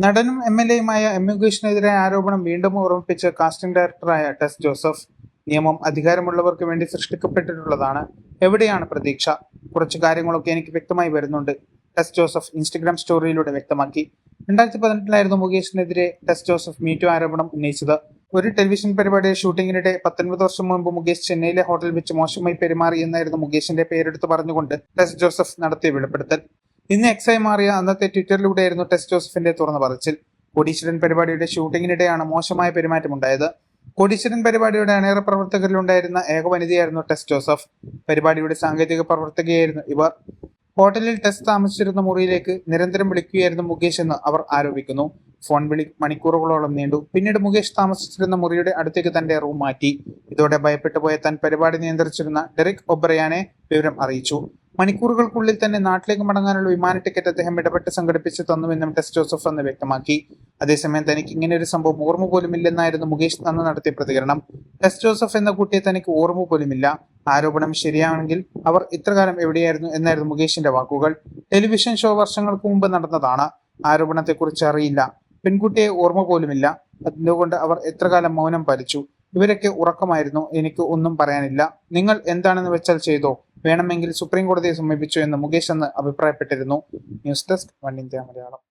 നടനും MLA-യുമായ മുകേഷിനെതിരായ ആരോപണം വീണ്ടും ഓർമ്മിപ്പിച്ച് കാസ്റ്റിംഗ് ഡയറക്ടറായ ടെസ് ജോസഫ്. നിയമം അധികാരമുള്ളവർക്ക് വേണ്ടി സൃഷ്ടിക്കപ്പെട്ടിട്ടുള്ളതാണ്. എവിടെയാണ് പ്രതീക്ഷ? കുറച്ചു കാര്യങ്ങളൊക്കെ എനിക്ക് വ്യക്തമായി വരുന്നുണ്ട്, ടെസ് ജോസഫ് ഇൻസ്റ്റഗ്രാം സ്റ്റോറിയിലൂടെ വ്യക്തമാക്കി. 2018 മുകേഷിനെതിരെ ടെസ് ജോസഫ് മീറ്റു ആരോപണം ഉന്നയിച്ചത്. ഒരു ടെലിവിഷൻ പരിപാടിയുടെ ഷൂട്ടിങ്ങിനിടെ 19 വർഷം മുൻപ് മുകേഷ് ചെന്നൈയിലെ ഹോട്ടലിൽ വെച്ച് മോശമായി പെരുമാറി എന്നായിരുന്നു മുകേഷിന്റെ പേരെടുത്ത് പറഞ്ഞുകൊണ്ട് ടെസ് ജോസഫ് നടത്തിയ വെളിപ്പെടുത്തൽ. ഇന്ന് എക്സായി മാറിയ അന്നത്തെ ട്വിറ്ററിലൂടെയായിരുന്നു ടെസ് ജോസഫിന്റെ തുറന്നു പറച്ചിൽ. കോടീശ്വരൻ പരിപാടിയുടെ ഷൂട്ടിങ്ങിനിടെയാണ് മോശമായ പെരുമാറ്റമുണ്ടായത്. കോടീശ്വരൻ പരിപാടിയുടെ അണിയറ പ്രവർത്തകരിലുണ്ടായിരുന്ന ഏക വനിതയായിരുന്നു ടെസ് ജോസഫ്. പരിപാടിയുടെ സാങ്കേതിക പ്രവർത്തകയായിരുന്നു ഇവർ. ഹോട്ടലിൽ ടെസ് താമസിച്ചിരുന്ന മുറിയിലേക്ക് നിരന്തരം വിളിക്കുകയായിരുന്നു മുകേഷ് എന്ന് അവർ ആരോപിക്കുന്നു. ഫോൺ വിളി മണിക്കൂറുകളോളം നീണ്ടു. പിന്നീട് മുകേഷ് താമസിച്ചിരുന്ന മുറിയുടെ അടുത്തേക്ക് തന്റെ റൂം മാറ്റി. ഇതോടെ ഭയപ്പെട്ടു പോയ താൻ പരിപാടി നിയന്ത്രിച്ചിരുന്ന ഡെറിക് ഒബ്രയാനെ വിവരം അറിയിച്ചു. മണിക്കൂറുകൾക്കുള്ളിൽ തന്നെ നാട്ടിലേക്ക് മടങ്ങാനുള്ള വിമാന ടിക്കറ്റ് അദ്ദേഹം ഇടപെട്ട് സംഘടിപ്പിച്ചു തന്നുവെന്നും ടെസ് ജോസഫ് അന്ന് വ്യക്തമാക്കി. അതേസമയം തനിക്ക് ഇങ്ങനെ ഒരു സംഭവം ഓർമ്മ പോലുമില്ലെന്നായിരുന്നു മുകേഷ് അന്ന് നടത്തിയ പ്രതികരണം. ടെസ് ജോസഫ് എന്ന കുട്ടിയെ തനിക്ക് ഓർമ്മ പോലുമില്ല. ആരോപണം ശരിയാണെങ്കിൽ അവർ ഇത്രകാലം എവിടെയായിരുന്നു എന്നായിരുന്നു മുകേഷിന്റെ വാക്കുകൾ. ടെലിവിഷൻ ഷോ വർഷങ്ങൾക്ക് മുമ്പ് നടന്നതാണ്. ആരോപണത്തെക്കുറിച്ച് അറിയില്ല. പെൺകുട്ടിയെ ഓർമ്മ പോലുമില്ല. അതുകൊണ്ട് അവർ എത്രകാലം മൗനം പാലിച്ചു. ഇവരൊക്കെ ഉറക്കമായിരുന്നു. എനിക്ക് ഒന്നും പറയാനില്ല. നിങ്ങൾ എന്താണെന്ന് വെച്ചാൽ ചെയ്തോ, വേണമെങ്കിൽ സുപ്രീം കോടതിയെ സമീപിച്ചു എന്ന് മുകേഷ് അന്ന് അഭിപ്രായപ്പെട്ടിരുന്നു. News desk 1 India Malayalam.